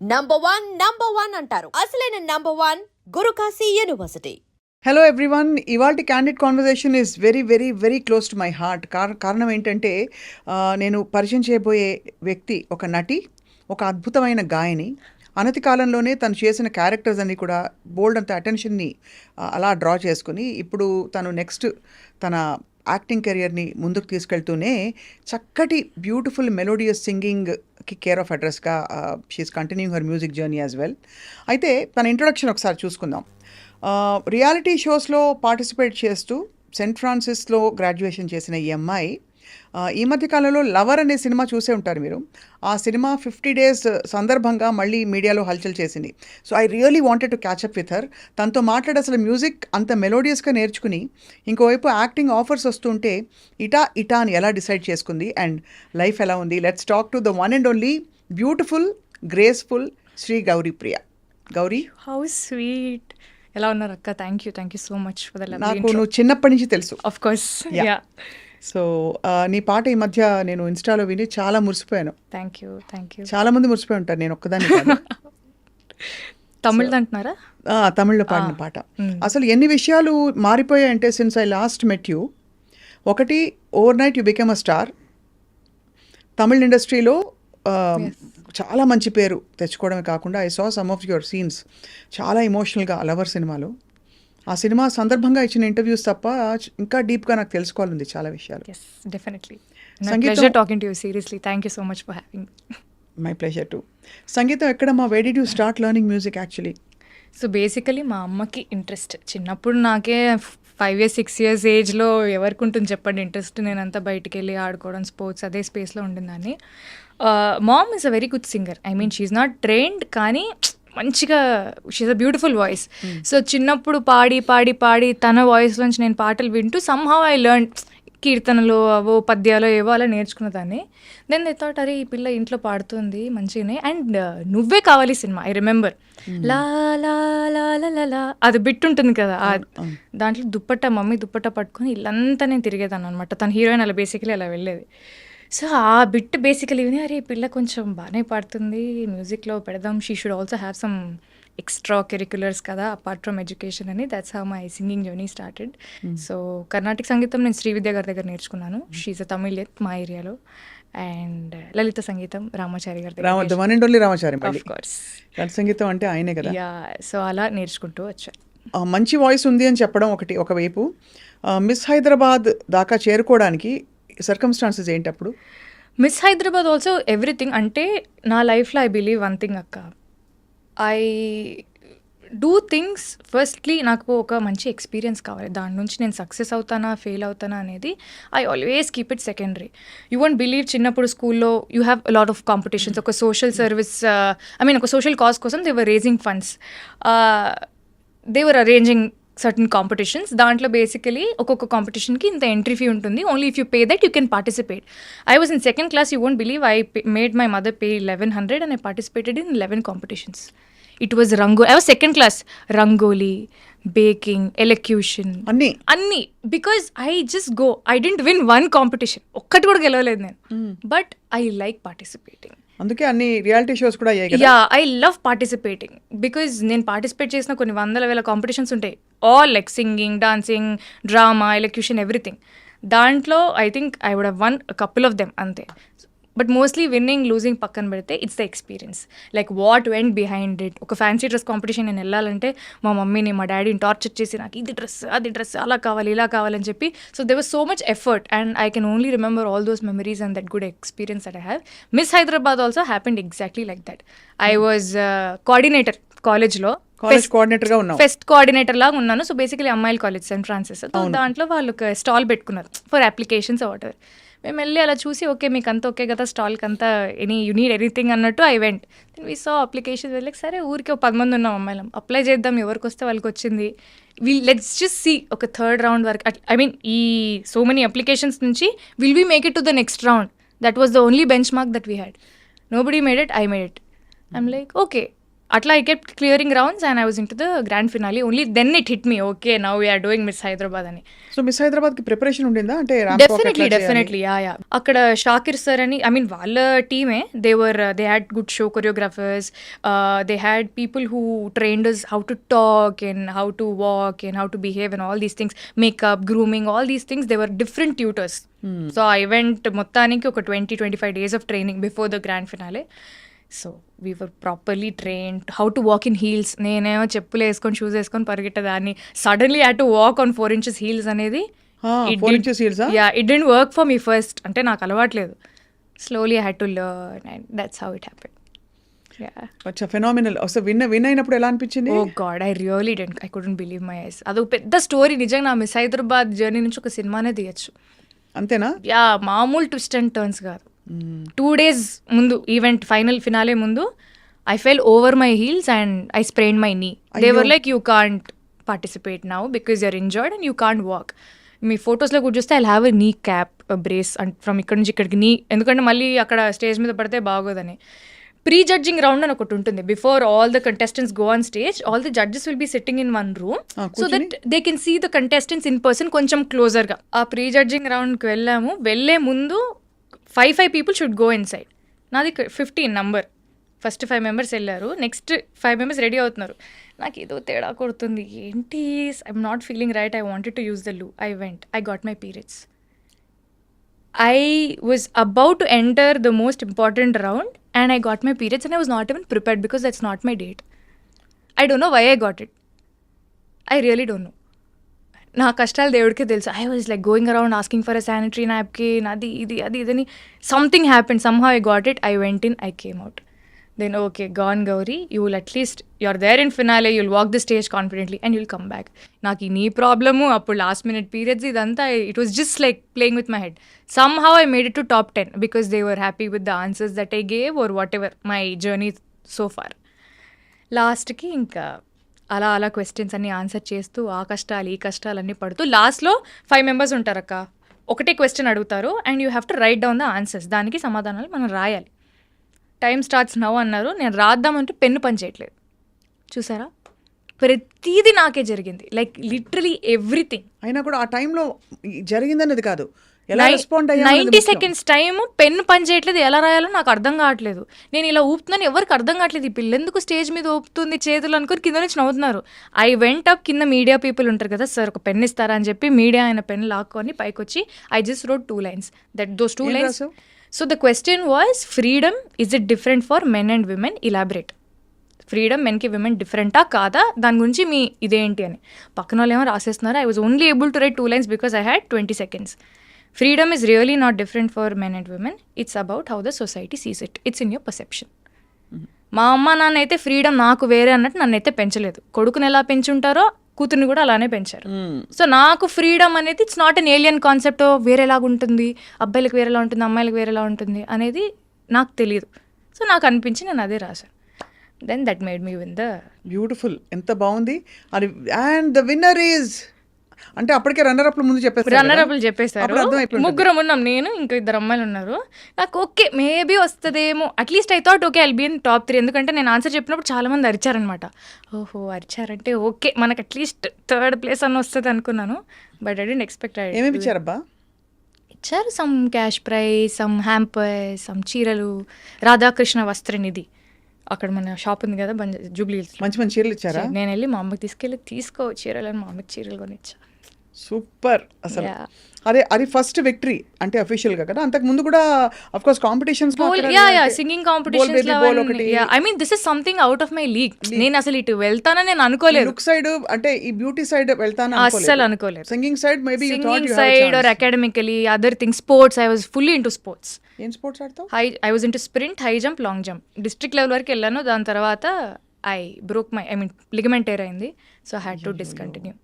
Number one అంటారు. అసలైన number one Gurukashi university. Hello everyone, ఇవాల్టి candid conversation is very very very close to my heart. కారణం ఏంటంటే నేను పరిచయం చేయబోయే వ్యక్తి ఒక నటి, ఒక అద్భుతమైన గాయని. అనతి కాలంలోనే తను చేసిన క్యారెక్టర్స్ అన్నీ కూడా బోల్డ్ అంత అటెన్షన్ని అలా డ్రా చేసుకుని ఇప్పుడు తను నెక్స్ట్ తన యాక్టింగ్ కెరియర్ని ముందుకు తీసుకెళ్తూనే చక్కటి బ్యూటిఫుల్ మెలోడియస్ సింగింగ్కి కేర్ ఆఫ్ అడ్రస్గా she is continuing her music journey as well. అయితే తన ఇంట్రొడక్షన్ ఒకసారి చూసుకుందాం. రియాలిటీ షోస్లో పార్టిసిపేట్ చేస్తూ సెయింట్ ఫ్రాన్సిస్లో గ్రాడ్యుయేషన్ చేసిన ఈ అమ్మాయి ఈ మధ్యకాలంలో లవర్ అనే సినిమా చూసే ఉంటారు మీరు. ఆ సినిమా 50 days సందర్భంగా మళ్ళీ మీడియాలో హల్చల్ చేసింది. So I really wanted to catch up with her. తనతో మాట్లాడి అసలు మ్యూజిక్ అంత మెలోడియస్గా నేర్చుకుని ఇంకోవైపు యాక్టింగ్ ఆఫర్స్ వస్తుంటే ఇటా అని ఎలా డిసైడ్ చేసుకుంది అండ్ లైఫ్ ఎలా ఉంది. Let's talk to the one and only beautiful graceful Shri Gauripriya. Gauri, how sweet. ఎలా ఉన్నారు అక్క? Thank you so much for the lovely నాకు ఇంట్రో. నువ్వు చిన్నప్పటి నుంచి తెలుసు. Of course. యా, సో నీ పాట ఈ మధ్య నేను ఇన్స్టాలో విని చాలా మురిసిపోయాను. Thank you. చాలా మంది మురిసిపోయి ఉంటారు, నేను ఒక్కదాన్ని కాదు. తమిళ్ అంటున్నారా? తమిళ్లో పాడిన పాట. అసలు ఎన్ని విషయాలు మారిపోయాయంటే since I last met you. ఒకటి, overnight you become a star. Tamil ఇండస్ట్రీలో చాలా మంచి పేరు తెచ్చుకోవడమే కాకుండా I saw some of your scenes చాలా ఎమోషనల్గా లవర్ సినిమాలో. ఆ సినిమా సందర్భంగా ఇచ్చిన ఇంటర్వ్యూస్ తప్ప ఇంకా డీప్గా నాకు తెలుసుకోవాలంది చాలా విషయాలు. Yes, definitely. సంగీతం- pleasure talking to you, seriously. Thank you so much for having. My pleasure too. సంగీతం ఎక్కడమ్మా? Why did you start learning music actually? So basically మా అమ్మకి ఇంట్రెస్ట్ చిన్నప్పుడు. నాకే 5 years 6 years ఏజ్లో ఎవరికి ఉంటుంది చెప్పండి ఇంట్రెస్ట్? నేనంతా బయటికి వెళ్ళి ఆడుకోవడం, స్పోర్ట్స్, అదే స్పేస్లో ఉండిందని. Mom is a very good singer. I mean she's not trained, కానీ మంచిగా she's a beautiful voice. So చిన్నప్పుడు పాడి తన వాయిస్ నుంచి నేను పాటలు వింటూ సమ్హౌ ఐ లెర్న్ కీర్తనలు, అవో పద్యాలు ఏవో అలా నేర్చుకున్నదాన్ని. దెన్ దే థాట్, అరే ఈ పిల్ల ఇంట్లో పాడుతుంది మంచిగానే. అండ్ నువ్వే కావాలి సినిమా, ఐ రిమెంబర్ లా లా లా లా లా అది బిట్ ఉంటుంది కదా, దాంట్లో మమ్మీ దుప్పట్టా పట్టుకొని ఇల్లంతా నేను తిరిగేదాన్ని అనమాట. తన హీరోయిన్ అలా బేసికలీ అలా వెళ్ళేది. సో ఆ బిట్ బేసికలీ విని, అరే ఈ పిల్ల కొంచెం బాగానే పాడుతుంది, మ్యూజిక్లో పెడదాం, she should also have some extra curriculars కదా అపార్ట్ ఫ్రమ్ ఎడ్యుకేషన్ అని. That's how my singing journey started. So Karnataka సంగీతం నేను శ్రీవిద్య గారి దగ్గర నేర్చుకున్నాను. షీఈ్ అ తమిళ్ మా ఏరియాలో. అండ్ లలిత సంగీతం రామాచారి గారి దగ్గర. One and only Ramachari. Of course. లలిత సంగీతం అంటే ఆయనే కదా. యా, సో అలా నేర్చుకుంటూ వచ్చా. మంచి వాయిస్ ఉంది అని చెప్పడం ఒకవైపు, మిస్ హైదరాబాద్ దాకా చేరుకోవడానికి సర్కమ్స్టాన్సెస్ ఏంటి అప్పుడు? Miss Hyderabad also everything. అంటే నా లైఫ్లో ఐ బిలీవ్ వన్ థింగ్ అక్క, ఐ డూ థింగ్స్ ఫస్ట్లీ నాకు ఒక మంచి ఎక్స్పీరియన్స్ కావాలి. దాని నుంచి నేను సక్సెస్ అవుతానా ఫెయిల్ అవుతానా అనేది I always keep it secondary. You won't believe, చిన్నప్పుడు స్కూల్లో you have lot of competitions. ఒక సోషల్ సర్వీస్, ఐ మీన్ ఒక సోషల్ కాజ్ కోసం they were raising funds, they were arranging certain competitions. దాంట్లో బేసికలీ ఒక్కొక్క కాంపిటీషన్కి ఇంత ఎంట్రీ ఫీ ఉంటుంది. Only if you pay that you can participate. I was in 2nd class. You won't believe, I made my mother pay 1100 and I participated in 11 competitions. It was I was 2nd class. Rangoli, baking, elocution, అన్ని. Because I just go. I didn't win one competition, ఒక్కటి కూడా గెలవలేదు నేను. But I like participating. అందుకే అన్ని reality shows కూడా అయ్యాయి కదా. Yeah, I love participating because నేను పార్టిసిపేట్ చేసిన కొన్ని 100,000 కాంపిటీషన్స్ ఉంటాయి. All like singing, dancing, drama, elocution, everything. దాంట్లో I think I would have won couple of them అంతే. బట్ మోస్ట్లీ విన్నింగ్ లూజింగ్ పక్కన పెడితే it's the experience, like what went behind it. ఒక fancy dress competition నేను వెళ్ళాలంటే మా మమ్మీని మా డాడీని టార్చర్ చేసి నాకు ఇది డ్రెస్ అది డ్రెస్ అలా కావాలి ఇలా కావాలని చెప్పి. So they was so much effort and I can only remember all those memories and that good experience that I have. Miss Hyderabad also happened exactly like that. I was coordinator కాలేజ్లో, కోఆర్డినేటర్గా ఉన్నావు. Fest coordinator లాగా ఉన్నాను. So basically అమ్మాయిల college Saint Francis. దాంట్లో వాళ్ళు ఒక stall పెట్టుకున్నారు for applications water. మేము వెళ్ళి అలా చూసి, ఓకే మీకు అంతా ఓకే కదా స్టాల్కి అంతా, యూ నీడ్ ఎనీథింగ్ అన్నట్టు I went. Then we saw application. వెళ్ళి సరే ఊరికి 10 మంది ఉన్నాం అమ్మాయిలం, అప్లై చేద్దాం, ఎవరికి వస్తే వాళ్ళకి వచ్చింది. లెట్స్ జస్ట్ సీ ఒక 3rd round వరకు. ఐ మీన్ ఈ సో మెనీ అప్లికేషన్స్ నుంచి will we make it to the next round? That was the only benchmark that we had. Nobody made it, I made it. I'm like okay, అట్లా I kept clearing rounds and I was into the grand finale. Only then it hit me, okay now we're doing Miss Hyderabad అని. So Miss హైదరాబాద్కి preparation ఉండిందా? అంటే ramp walk ఎట్లా చేయాలి? Definitely yeah. అక్కడ Shakir sir అని, I mean వాళ్ళ టీమే, they had good show choreographers, they had people who trained us how to talk and how to walk and how to behave and all these things, makeup, grooming, all these things, they were different tutors. So I went మొత్తానికి ఒక 20-25 days of training before the grand finale. So we were properly trained how to walk in heels. నేనేమో చెప్పులు వేసుకొని shoes వేసుకొని పరిగెట్టేదాన్ని, suddenly had to walk on 4 inches heels అనేది. 4 inches heels? Yeah, it didn't work for me first. అంటే నాకు అలవాట్లేదు. Slowly I had to learn and that's how it happened. Yeah. అచ్చా, ఫెనామినల్. అసలు విన్ అయినప్పుడు ఎలా అనిపించింది? Oh God, I really didn't. I couldn't believe my eyes. అదొక పెద్ద స్టోరీ నిజంగా. నా మిస్ హైదరాబాద్ జర్నీ నుంచి ఒక సినిమానే తీయచ్చు. అంతేనా? యా, మామూలు ట్విస్ట్ అండ్ టర్న్స్ కాదు. 2 days ముందు, ఈవెంట్ ఫైనల్ ఫినాలే ముందు, I fell over my heels and I sprain my knee. They were like, you can't participate now because you're injured and you can't walk. మీ ఫొటోస్లో కూడా చూస్తే I have a నీ cap brace and from ఇక్కడ నుంచి ఇక్కడికి నీ, ఎందుకంటే మళ్ళీ అక్కడ స్టేజ్ మీద పడితే బాగోదని. ప్రీ జడ్జింగ్ రౌండ్ అని ఒకటి ఉంటుంది. Before all the contestants go on stage, all the judges will be sitting in one room so that they can see the contestants in person కొంచెం క్లోజర్గా. ఆ ప్రీ జడ్జింగ్ రౌండ్కి వెళ్ళాము. వెళ్ళే ముందు 5 people should go inside. నాది 15 number. First 5 members వెళ్ళారు, next 5 members ready అవుతున్నారు. నాకు ఏదో తేడా కొడుతుంది, ఏంటి, I'm not feeling right, I wanted to use the loo. I went, I got my periods. I was about to enter the most important round and I got my periods and I was not even prepared because that's not my date. I don't know why I got it. I really don't know. నా కష్టాలు దేవుడికే తెలుసు. I was like going around asking for a sanitary napkin, అది ఇది ఇదని. Something happened, somehow I got it, I went in, I came out. Then okay, gone Gauri, you will at least you're there in finale, you'll walk the stage confidently and you'll come back. నాకు ఈ నీ problem, అప్పుడు last minute periods, ఇదంతా it was just like playing with my head. Somehow I made it to top 10 because they were happy with the answers that I gave or whatever my journey so far. లాస్ట్కి ఇంకా అలా questions అన్ని answer చేస్తూ ఆ కష్టాలు ఈ కష్టాలన్నీ పడుతూ, లాస్ట్లో 5 members ఉంటారక్క, ఒకటే క్వశ్చన్ అడుగుతారు and you have to right down the answers. దానికి సమాధానాలు మనం రాయాలి. టైమ్ స్టార్ట్స్ నౌ అన్నారు. నేను రాద్దామంటే పెన్ను పని చేయట్లేదు. చూసారా, ప్రతిదీ నాకే జరిగింది, లైక్ లిటరలీ ఎవ్రీథింగ్. అయినా కూడా ఆ టైంలో జరిగిందనేది కాదు, ఎలా రెస్పాండ్ అయ్యా. 90 seconds టైం, పెన్ను పని చేయట్లేదు, ఎలా రాయాలో నాకు అర్థం కావట్లేదు. నేను ఇలా ఊపుతున్నాను, ఎవరికి అర్థం కావట్లేదు. ఈ పిల్ల ఎందుకు స్టేజ్ మీద ఊపుతుంది చేతులు అనుకుని కింద నుంచి నవ్వుతున్నారు. ఐ వెంట్ అప్, కింద మీడియా పీపుల్ ఉంటారు కదా, సార్ ఒక పెన్ ఇస్తారా అని చెప్పి మీడియా ఆయన పెన్ లాక్కొని పైకి వచ్చి I just wrote 2 lines. Those 2 lines. So the question was, freedom is it different for men and women, elaborate. Freedom మెన్కి విమెన్ డిఫరెంటా కాదా, దాని గురించి మీ ఇదేంటి అని. పక్కన వాళ్ళు ఏమో రాసేస్తున్నారు. I was only able to write 2 lines because I had 20 seconds. Freedom is really not different for men and women. It's about how the society sees it. It's in your perception. మా అమ్మ నాన్న అయితే freedom నాకు వేరే అన్నట్టు నన్ను అయితే పెంచలేదు. కొడుకుని ఎలా పెంచుంటారో కూతుర్ని కూడా అలానే పెంచారు. సో నాకు ఫ్రీడమ్ అనేది it's not an alien concept. వేరేలాగా ఉంటుంది, అబ్బాయిలకు వేరేలా ఉంటుంది, అమ్మాయిలకు వేరేలా ఉంటుంది అనేది నాకు తెలియదు. సో నాకు అనిపించి నేను అదే రాశాను. Then that made me win the. Beautiful, ఎంత బాగుంది. అది అండ్ ద విన్నర్ ఈజ్ అంటే అప్పటికే రన్నర్-అప్లు ముందు చెప్పేస్తారు. రన్నర్-అప్లు చెప్పేశారు. ముగ్గురం ఉన్నాం, నేను ఇంకా 2 అమ్మాయిలు ఉన్నారు. నాకు ఓకే మేబీ వస్తుందేమో, at least I thought okay I'll be in top 3. ఎందుకంటే నేను ఆన్సర్ చెప్పినప్పుడు చాలా మంది అరిచారనమాట. ఓహో అరిచారంటే ఓకే మనకు అట్లీస్ట్ 3rd place అన్న వస్తుంది అనుకున్నాను. But I don't expect. ఏమేమి ఇచ్చారబ్బా? ఇచ్చారు some cash prize, some hamper, some చీరలు, రాధాకృష్ణ వస్త్రనిధి. అక్కడ మన షాప్ ఉంది కదా జూబ్లీ, మంచి మంచి చీరలు ఇచ్చారా? నేను వెళ్ళి మా అమ్మకి తీసుకో చీరలని, మా అమ్మకి చీరలు కొనిచ్చా. సూపర్. అసలు అది ఫస్ట్ విక్టరీ అంటే అఫీషియల్ గా కదా. అంతకు ముందు కూడా of course competitions, singing competitions. I mean this is something out of my league. నేను అసలు ఇటు వెళ్తానని నేను అనుకోలేదు. లుక్ సైడ్ అంటే ఈ బ్యూటీ సైడ్ వెళ్తాను అస్సలు అనుకోలేదు. Singing side maybe you thought you have side or academically other things. Sports, I was fully into sports. ఏం స్పోర్ట్స్ ఆడతావు? I was into sprint, high jump, long jump. District level వరకు వెళ్ళాను. దాని తర్వాత I broke my ligament tear అయింది. So I had to discontinue.